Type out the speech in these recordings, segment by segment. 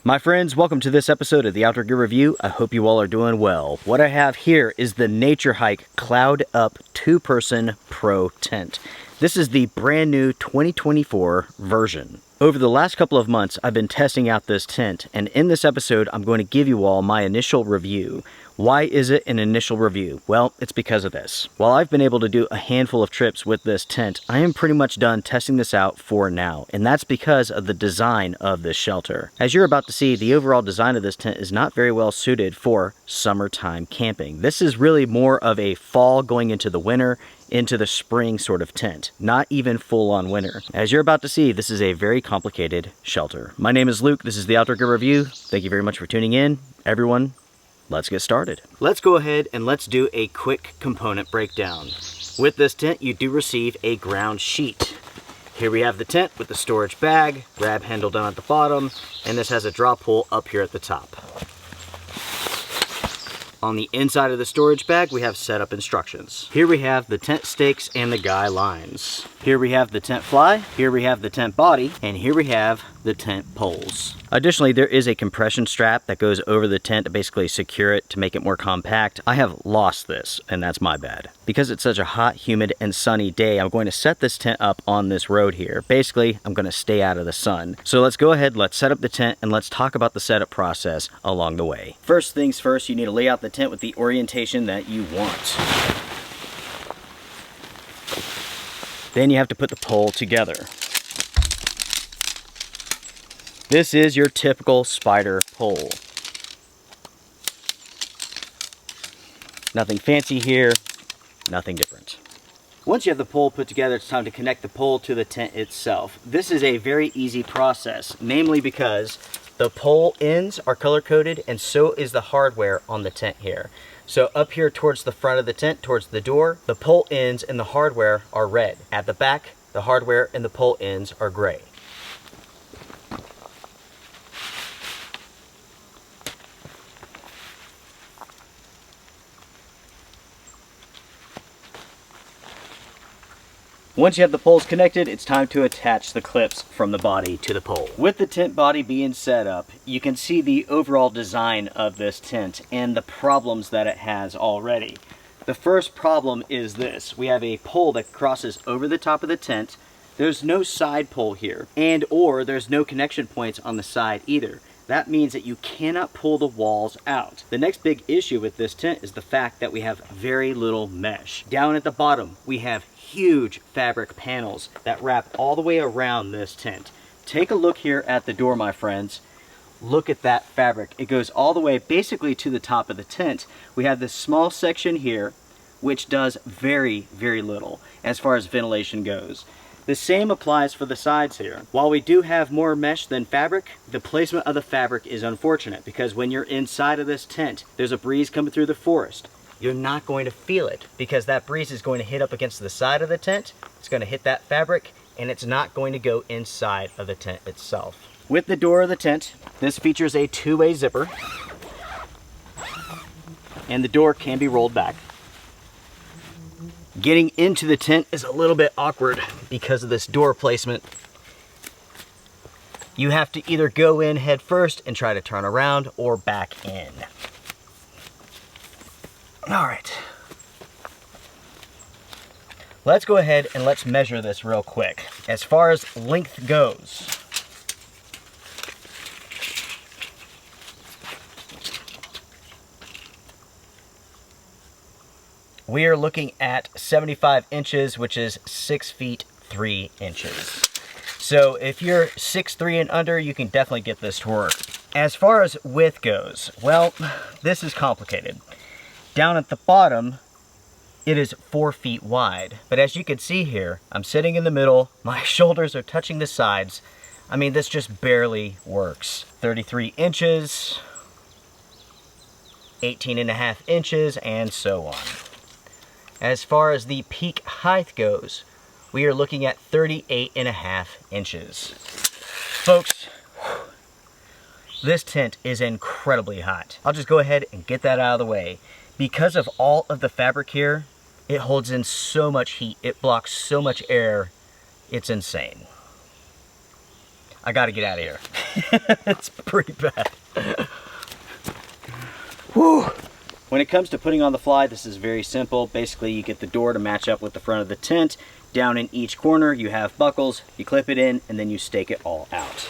My friends, welcome to this episode of the Outdoor Gear Review. I hope you all are doing well. What I have here is the NatureHike Cloud Up 2-Person Pro Tent. This is the brand new 2024 version. Over the last couple of months, I've been testing out this tent, and in this episode, I'm going to give you all my initial review. Why is it an initial review? Well, it's because of this. While I've been able to do a handful of trips with this tent, I am pretty much done testing this out for now, and that's because of the design of this shelter. As you're about to see, the overall design of this tent is not very well suited for summertime camping. This is really more of a fall going into the winter, into the spring sort of tent, not even full-on winter. As you're about to see, this is a very complicated shelter. My name is Luke, this is the Outdoor Gear Review. Thank you very much for tuning in. Everyone, let's get started. Let's go ahead and let's do a quick component breakdown. With this tent, you do receive a ground sheet. Here we have the tent with the storage bag, grab handle down at the bottom, and this has a draw pull up here at the top. On the inside of the storage bag, we have setup instructions. Here we have the tent stakes and the guy lines. Here we have the tent fly, here we have the tent body, and here we have the tent poles. Additionally, there is a compression strap that goes over the tent to basically secure it to make it more compact. I have lost this, and that's my bad. Because it's such a hot, humid, and sunny day, I'm going to set this tent up on this road here. Basically, I'm going to stay out of the sun. So let's go ahead, let's set up the tent, and let's talk about the setup process along the way. First things first, you need to lay out the tent with the orientation that you want. Then you have to put the pole together. This is your typical spider pole. Nothing fancy here, nothing different. Once you have the pole put together, it's time to connect the pole to the tent itself. This is a very easy process, namely because the pole ends are color-coded and so is the hardware on the tent here. So up here towards the front of the tent, towards the door, the pole ends and the hardware are red. At the back, the hardware and the pole ends are gray. Once you have the poles connected, it's time to attach the clips from the body to the pole. With the tent body being set up, you can see the overall design of this tent and the problems that it has already. The first problem is this. We have a pole that crosses over the top of the tent. There's no side pole here, and or there's no connection points on the side either. That means that you cannot pull the walls out. The next big issue with this tent is the fact that we have very little mesh. Down at the bottom, we have huge fabric panels that wrap all the way around this tent. Take a look here at the door, my friends. Look at that fabric. It goes all the way basically to the top of the tent. We have this small section here, which does very, very little as far as ventilation goes. The same applies for the sides here. While we do have more mesh than fabric, the placement of the fabric is unfortunate because when you're inside of this tent, there's a breeze coming through the forest. You're not going to feel it because that breeze is going to hit up against the side of the tent, it's going to hit that fabric, and it's not going to go inside of the tent itself. With the door of the tent, this features a two-way zipper, and the door can be rolled back. Getting into the tent is a little bit awkward because of this door placement. You have to either go in head first and try to turn around or back in. All right, let's go ahead and let's measure this real quick. As far as length goes, we are looking at 75 inches, which is 6 feet 3 inches. So if you're 6'3" and under, you can definitely get this to work. As far as width goes, well, this is complicated. Down at the bottom, it is 4 feet wide. But as you can see here, I'm sitting in the middle, my shoulders are touching the sides. I mean, this just barely works. 33 inches, 18.5 inches, and so on. As far as the peak height goes, we are looking at 38.5 inches. Folks, this tent is incredibly hot. I'll just go ahead and get that out of the way. Because of all of the fabric here, it holds in so much heat. It blocks so much air. It's insane. I gotta get out of here. It's pretty bad. Whew. When it comes to putting on the fly, this is very simple. Basically, you get the door to match up with the front of the tent. Down in each corner, you have buckles, you clip it in, and then you stake it all out.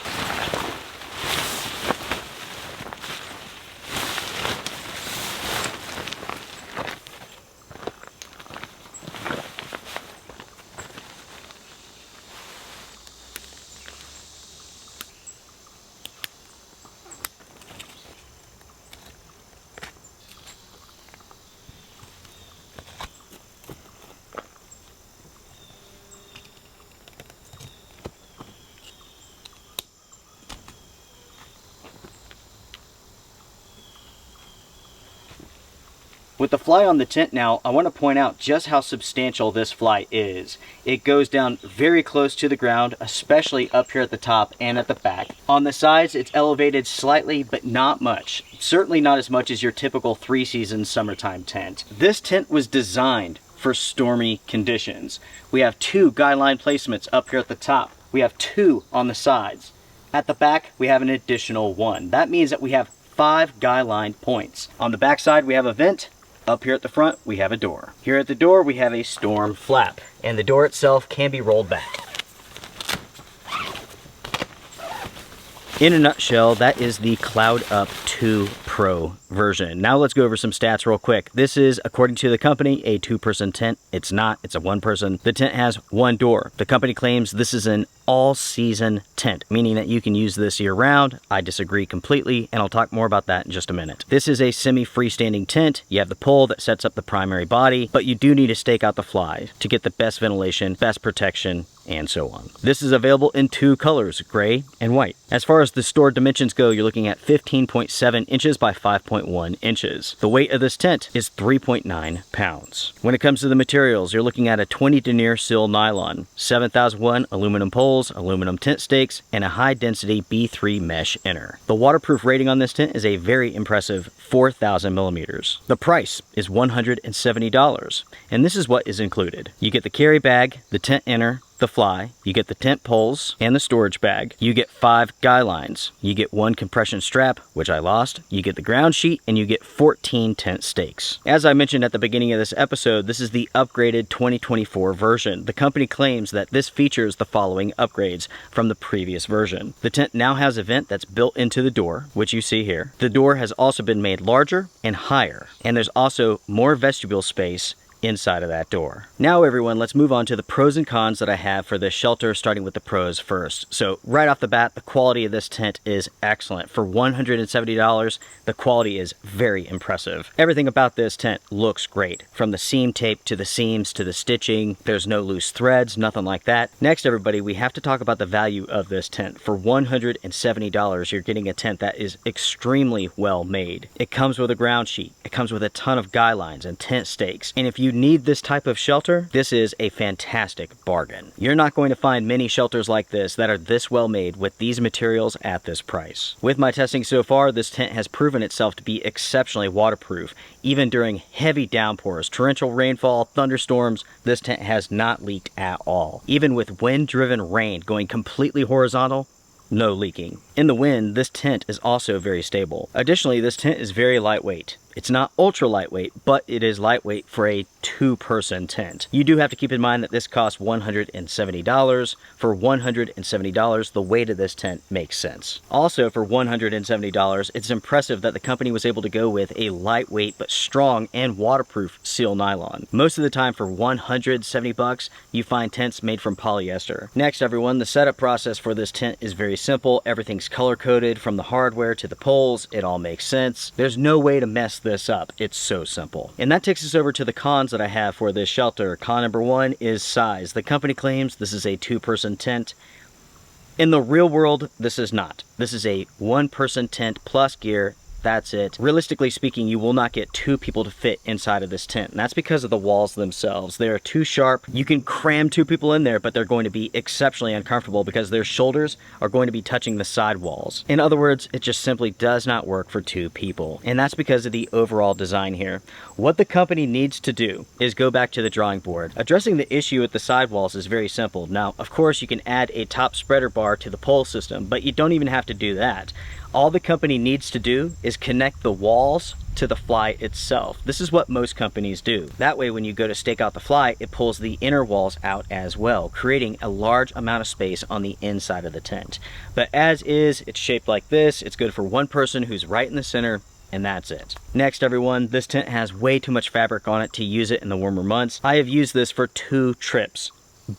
With the fly on the tent now, I want to point out just how substantial this fly is. It goes down very close to the ground, especially up here at the top and at the back. On the sides, it's elevated slightly, but not much. Certainly not as much as your typical 3-season summertime tent. This tent was designed for stormy conditions. We have 2 guy line placements up here at the top. We have 2 on the sides. At the back, we have an additional 1. That means that we have 5 guy line points. On the back side, we have a vent. Up here at the front, we have a door. Here at the door, we have a storm flap, and the door itself can be rolled back. In a nutshell, that is the Cloud Up 2 Pro version. Now let's go over some stats real quick. This is, according to the company, a 2-person tent. It's not, it's a 1-person. The tent has 1 door. The company claims this is an all-season tent, meaning that you can use this year-round. I disagree completely, and I'll talk more about that in just a minute. This is a semi-freestanding tent. You have the pole that sets up the primary body, but you do need to stake out the fly to get the best ventilation, best protection, and so on. This is available in 2 colors, gray and white. As far as the stored dimensions go, you're looking at 15.7 inches by 5.1 inches. The weight of this tent is 3.9 pounds. When it comes to the materials, you're looking at a 20 denier sil nylon, 7001 aluminum poles, aluminum tent stakes, and a high density B3 mesh inner. The waterproof rating on this tent is a very impressive 4,000 millimeters. The price is $170, and this is what is included. You get the carry bag, the tent inner, the fly, you get the tent poles and the storage bag, you get 5 guy lines, you get 1 compression strap, which I lost, you get the ground sheet, and you get 14 tent stakes. As I mentioned at the beginning of this episode, this is the upgraded 2024 version. The company claims that this features the following upgrades from the previous version. The tent now has a vent that's built into the door, which you see here. The door has also been made larger and higher, and there's also more vestibule space inside of that door. Now everyone, let's move on to the pros and cons that I have for this shelter, starting with the pros first. So right off the bat, the quality of this tent is excellent. For $170, the quality is very impressive. Everything about this tent looks great, from the seam tape to the seams to the stitching. There's no loose threads, nothing like that. Next everybody, we have to talk about the value of this tent. For $170, you're getting a tent that is extremely well made. It comes with a ground sheet. It comes with a ton of guy lines and tent stakes. And if you need this type of shelter, this is a fantastic bargain. You're not going to find many shelters like this that are this well made with these materials at this price. With my testing so far, this tent has proven itself to be exceptionally waterproof. Even during heavy downpours, torrential rainfall, thunderstorms, this tent has not leaked at all. Even with wind-driven rain going completely horizontal, no leaking. In the wind, this tent is also very stable. Additionally, this tent is very lightweight. It's not ultra lightweight, but it is lightweight for a 2-person tent. You do have to keep in mind that this costs $170. For $170, the weight of this tent makes sense. Also, for $170, it's impressive that the company was able to go with a lightweight but strong and waterproof sil nylon. Most of the time, for $170, you find tents made from polyester. Next, everyone, the setup process for this tent is very simple. Everything's color-coded from the hardware to the poles. It all makes sense. There's no way to mess this up. It's so simple. And that takes us over to the cons that I have for this shelter. Con number 1 is size. The company claims this is a 2-person tent. In the real world, this is not. This is a 1-person tent plus gear that's it. Realistically speaking, you will not get 2 people to fit inside of this tent, and that's because of the walls themselves. They are too sharp. You can cram 2 people in there, but they're going to be exceptionally uncomfortable because their shoulders are going to be touching the side walls. In other words, it just simply does not work for 2 people, and that's because of the overall design here. What the company needs to do is go back to the drawing board. Addressing the issue with the sidewalls is very simple. Now, of course, you can add a top spreader bar to the pole system, but you don't even have to do that. All the company needs to do is connect the walls to the fly itself. This is what most companies do. That way, when you go to stake out the fly, it pulls the inner walls out as well, creating a large amount of space on the inside of the tent. But as is, it's shaped like this. It's good for 1 person who's right in the center, and that's it. Next, everyone, this tent has way too much fabric on it to use it in the warmer months. I have used this for 2 trips.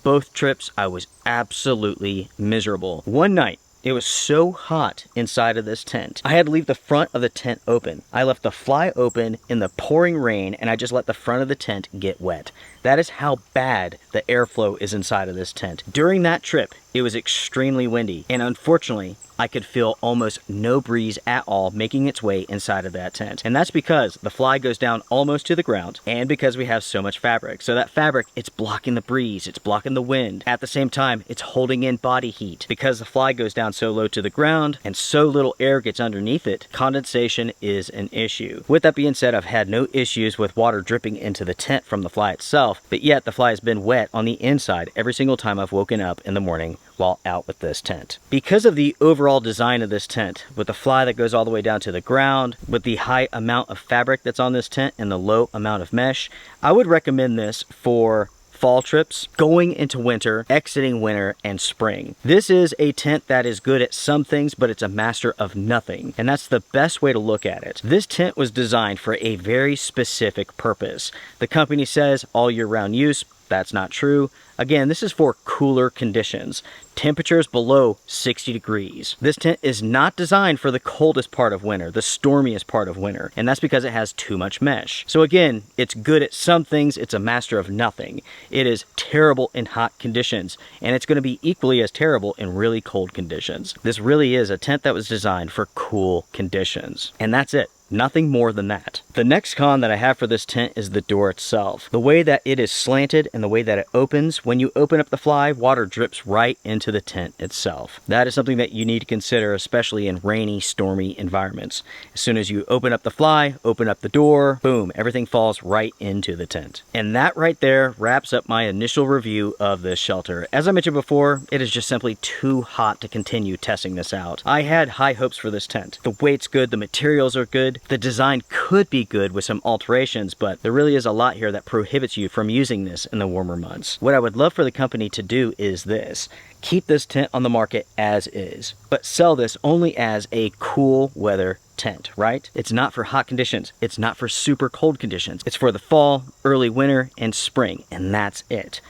Both trips, I was absolutely miserable. One night, it was so hot inside of this tent, I had to leave the front of the tent open. I left the fly open in the pouring rain, and I just let the front of the tent get wet. That is how bad the airflow is inside of this tent. During that trip, it was extremely windy, and unfortunately, I could feel almost no breeze at all making its way inside of that tent. And that's because the fly goes down almost to the ground, and because we have so much fabric. So that fabric, it's blocking the breeze, it's blocking the wind. At the same time, it's holding in body heat. Because the fly goes down so low to the ground and so little air gets underneath it, condensation is an issue. With that being said, I've had no issues with water dripping into the tent from the fly itself, but yet the fly has been wet on the inside every single time I've woken up in the morning while out with this tent. Because of the overall design of this tent, with the fly that goes all the way down to the ground, with the high amount of fabric that's on this tent and the low amount of mesh, I would recommend this for fall trips, going into winter, exiting winter, and spring. This is a tent that is good at some things, but it's a master of nothing. And that's the best way to look at it. This tent was designed for a very specific purpose. The company says all year round use. That's not true. Again, this is for cooler conditions. Temperatures below 60 degrees. This tent is not designed for the coldest part of winter, the stormiest part of winter, and that's because it has too much mesh. So again, it's good at some things, it's a master of nothing. It is terrible in hot conditions, and it's going to be equally as terrible in really cold conditions. This really is a tent that was designed for cool conditions, and that's it. Nothing more than that. The next con that I have for this tent is the door itself. The way that it is slanted and the way that it opens, when you open up the fly, water drips right into the tent itself. That is something that you need to consider, especially in rainy, stormy environments. As soon as you open up the fly, open up the door, boom, everything falls right into the tent. And that right there wraps up my initial review of this shelter. As I mentioned before, it is just simply too hot to continue testing this out. I had high hopes for this tent. The weight's good, the materials are good, the design could be good with some alterations, but there really is a lot here that prohibits you from using this in the warmer months. What I would love for the company to do is this. Keep this tent on the market as is, but sell this only as a cool weather tent, right? It's not for hot conditions. It's not for super cold conditions. It's for the fall, early winter, and spring, and that's it.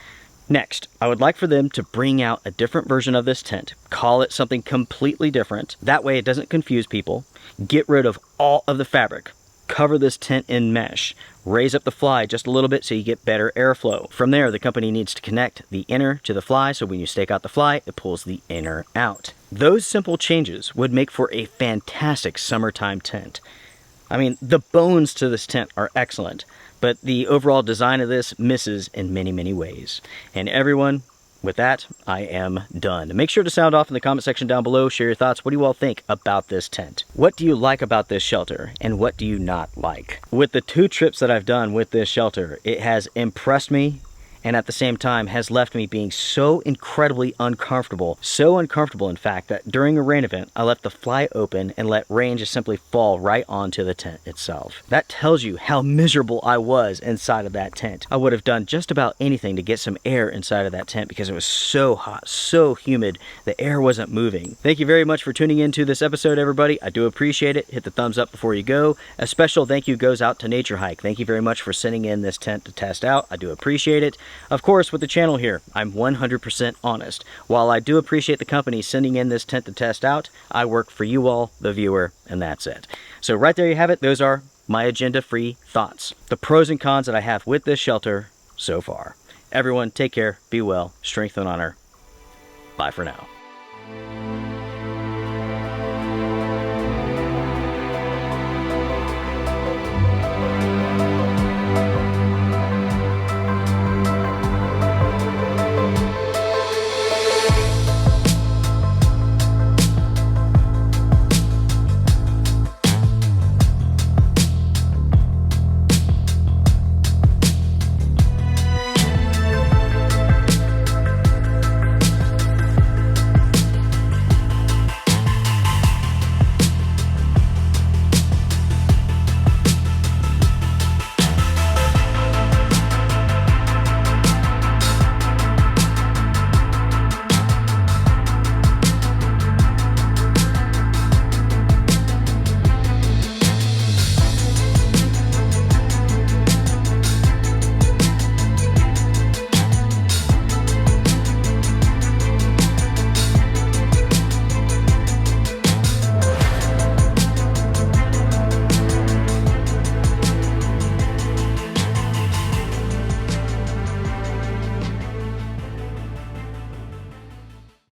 Next, I would like for them to bring out a different version of this tent, call it something completely different. That way it doesn't confuse people. Get rid of all of the fabric. Cover this tent in mesh. Raise up the fly just a little bit so you get better airflow. From there, the company needs to connect the inner to the fly, so when you stake out the fly, it pulls the inner out. Those simple changes would make for a fantastic summertime tent. I mean, the bones to this tent are excellent, but the overall design of this misses in many, many ways. And everyone, with that, I am done. Make sure to sound off in the comment section down below. Share your thoughts. What do you all think about this tent? What do you like about this shelter, and what do you not like? With the 2 trips that I've done with this shelter, it has impressed me, and at the same time has left me being so incredibly uncomfortable. So uncomfortable, in fact, that during a rain event, I left the fly open and let rain just simply fall right onto the tent itself. That tells you how miserable I was inside of that tent. I would have done just about anything to get some air inside of that tent because it was so hot, so humid, the air wasn't moving. Thank you very much for tuning into this episode, everybody. I do appreciate it. Hit the thumbs up before you go. A special thank you goes out to NatureHike. Thank you very much for sending in this tent to test out. I do appreciate it. Of course, with the channel here, I'm 100% honest. While I do appreciate the company sending in this tent to test out, I work for you all, the viewer, and that's it. So right there you have it. Those are my agenda-free thoughts. The pros and cons that I have with this shelter so far. Everyone, take care, be well, strength and honor. Bye for now.